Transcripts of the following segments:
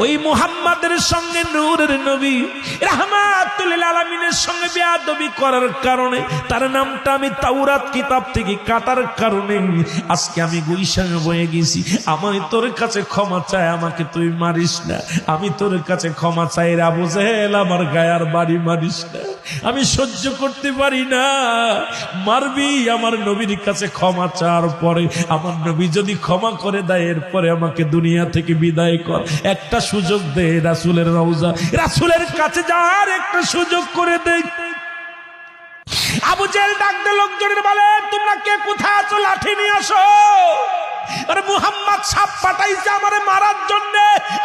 ওই মুহাম্মাদের সঙ্গে নূরের নবী রাহমাতুল লিল আলামিনের সঙ্গে বেয়াদবি করার কারণে তার নামটা আমি তাওরাত কিতাব থেকে কাটার কারণে আজকে আমি গুইশান বয়ে গেছি। আমি তোর কাছে ক্ষমা চাই, আমাকে তুই মারিস না। আমি তোর কাছে ক্ষমা চাই রে আবু জেহেল, আমার গায়ার বাড়ি মারিস না। আমি সহ্য করতে পারি না। মারবি, আমার নবীর কাছে ক্ষমা চাওয়ার পরে আমার নবী যদি ক্ষমা করে দেয় এরপরে আমাকে দুনিয়া থেকে বিদায় কর। একটা সুযোগ দে, রাসূলের রওজা রাসূলের কাছে যাওয়ার একটা সুযোগ করে দে। আবু জেহেল ডাক দে লোকজনের বলে, তোমরা কে কোথায় আছো? লাঠি নিয়ে আসো। আরে মুহাম্মদ সাপ পাঠাইছে আমারে মারার জন্য,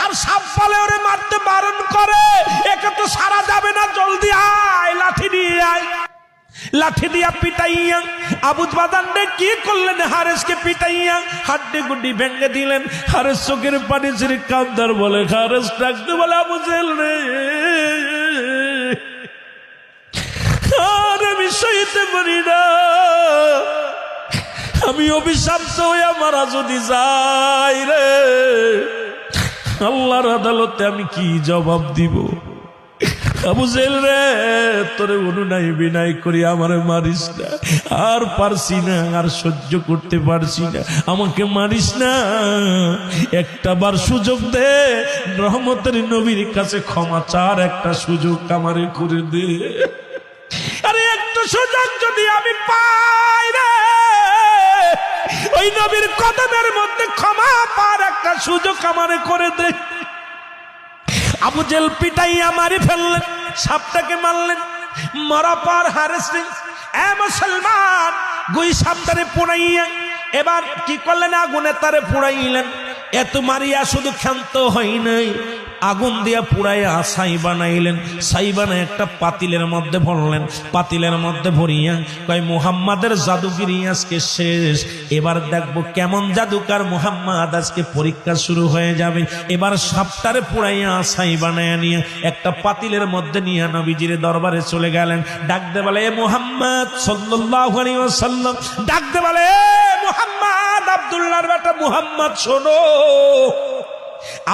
আর সাপ বলে ওরে মারতে বারণ করে। একে তো সারা যাবে না, জলদি আয়, লাঠি নিয়ে আয়। লাঠি দিয়া পিটাইয়া আবু বাদানরে কি করলেন? হারেসকে পিটাইয়া হাড্ডি গুড্ডি ভেঙে দিলেন। হারেস চোখের পানি ছেড়ে কান্দার বলে, হারেস ডাকতে বলে, আবু জেহেল রে, আর আমি সইতে পারি না। আমি অভিশপ্ত হইয়া মারা যদি যাই রে, আল্লাহর আদালতে আমি কি জবাব দিব? আবু জেহেল রে, তোরে অনুনয় বিনয় করি আমারে মারিস না। আর পারছি না, আর সহ্য করতে পারছি না, আমাকে মারিস না। একটা বার সুযোগ দে, রহমতের নবীর কাছে ক্ষমা চার একটা সুযোগ আমারে করে দে। আরে একটা সুযোগ যদি আমি পাই রে, ওই নবীর কদমের মধ্যে ক্ষমা পার একটা সুযোগ আমারে করে দে। আবু জেহেল পিটাইয়া মারি ফেললেন, সাপটাকে মারলেন। মরা পর হারেস এ মুসলমান গুই সাপটারে পোড়াইয়া এবার কি করলেন? আগুনে তারে পোড়াইলেন। এত মারিয়া শুধু ক্ষান্ত হয় নাই, আগুন দিয়া পুড়াইয়া ছাই বানাইলেন। ছাই বানায় একটা পাতিলের মধ্যে ভরলেন। পাতিলের মধ্যে ভরিয়া কয়, মুহাম্মাদের জাদুগিরি আজকে শেষ। এবার দেখবো কেমন জাদুকার মুহাম্মাদ, আজকে পরীক্ষা শুরু হয়ে যাবে। এবার সাপটারে পুড়াইয়া ছাই বানাইয়া নিয়ে একটা পাতিলের মধ্যে নিয়ে নবীজির দরবারে চলে গেলেন। ডাকতে বলে, এ মুহাম্মদ সাল্লাল্লাহু আলাইহি ওয়াসাল্লাম, ডাকতে বলে, এ মুহাম্মদ, আব্দুল্লাহর বেটা মুহাম্মদ, শোনো,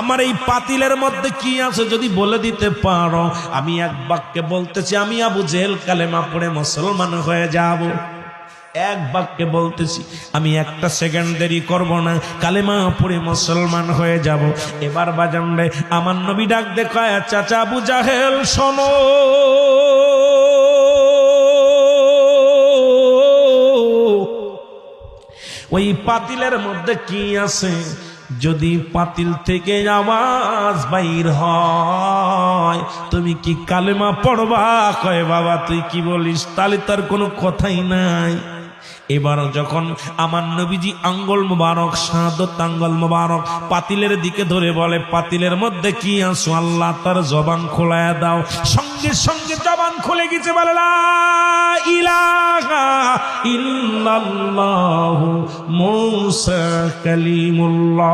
আমার এই পাতিলের মধ্যে কি আছে যদি বলে দিতে পারো। আমি এক বাক্যে বলতেছি, আমি আবু জেহেল কালেমা পড়ে মুসলমান হয়ে যাব। এক বাক্যে বলতেছি, আমি একটা সেকেন্ড দেরি করব না, কালেমা পড়ে মুসলমান হয়ে যাব। এবার বাজান রে, আমার নবী ডাক দেখায়, চাচা আবু জাহেল শোনো, ওই পাতিলের মধ্যে কি আছে যদি পাতিল থেকে আওয়াজ বাইর হয়, তুমি কি কালেমা পড়বা? কয়, বাবা তুই কি বলিস? তাহলে তার কোনো কথাই নাই। এবার যখন আমার নবীজি আঙ্গুল মুবারক, শাহাদত আঙ্গুল মুবারক পাতিলের দিকে ধরে বলে, পাতিলের মধ্যে কি আছো? আল্লাহ তার জবান খোলায়া দাও। সঙ্গে সঙ্গে জবান খুলে গেছে। বলে, লা ইলাহা ইল্লাল্লাহু মুসা কালিমুল্লাহ।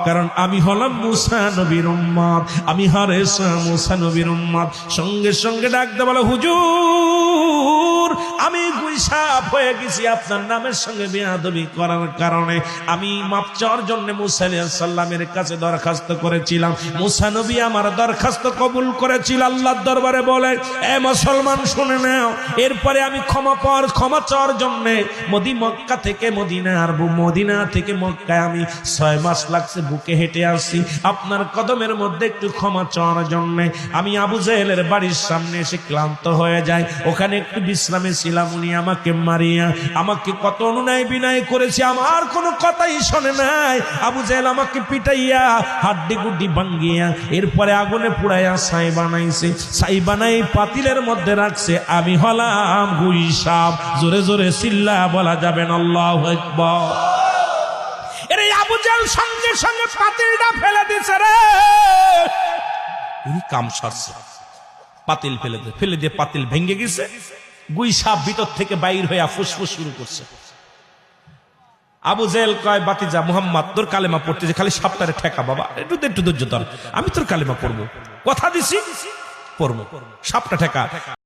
কারণ আমি হলাম মুসা নবীর উম্মত, আমি হারেস মুসা নবীর উম্মত। সঙ্গে সঙ্গে ডাকতে বলে, হুজুর, আমি গুইসাপ হয়ে গেছি আপনার নামের সঙ্গে বেয়াদবি করার কারণে। আমি মাপ চাওয়ার জন্য মুসা আলাইহিস সালামের কাছে দরখাস্ত করেছিলাম। মুসা নবী আমার দরখাস্ত কবুল করেছিল আল্লাহর দরবারে। বলে, এ মুসলমান শুনে নাও, এরপরে আমি ক্ষমা চাওয়ার জন্য মক্কা থেকে মদিনা, আর মদিনা থেকে মক্কায় আমি 6 মাস লাগছে বুকে হেঁটে আসছি আপনার কদমের মধ্যে একটু ক্ষমা চাওয়ার জন্য। আমি আবু জেহেলের বাড়ির সামনে এসে ক্লান্ত হয়ে যাই, ওখানে একটু বিশ্রামে ছিলাম। উনি আমাকে মারিয়া আমাকে কত অনুনয় বিনয় করেছে, আমার কোনো কথাই শোনে নাই। আবু জেহেল আমাকে পিটাইয়া হাড্ডি গুড্ডি ভাঙ্গিয়া এরপরে আগুনে পুড়াইয়া ছাই বানাইছে। ছাই বানাই পাতিলের মধ্যে রাখছে। আমি হলাম গুইসাপ। জোরে জোরে চিল্লা বলা যাবেন আল্লাহু আকবার। এরে আবু জেহেল সঙ্গে সঙ্গে পাতিলটা ফেলে দিছে রে। উনি কাম সারছে, পাতিল ফেলে দিয়ে পাতিল ভেঙে গেছে। গুইসাপ ভিতর থেকে বাইর হইয়া ফুসফুস শুরু করছে। আবু জেহেল কয়, বাতিজা মুহাম্মদ, তোর কালেমা পড়তেছে, খালি সাপটারে ঠেকা বাবা, একটু ধৈর্য ধর, আমি তোর কালেমা পড়বো, কথা দিছি পড়বো, সাপটা ঠেকা।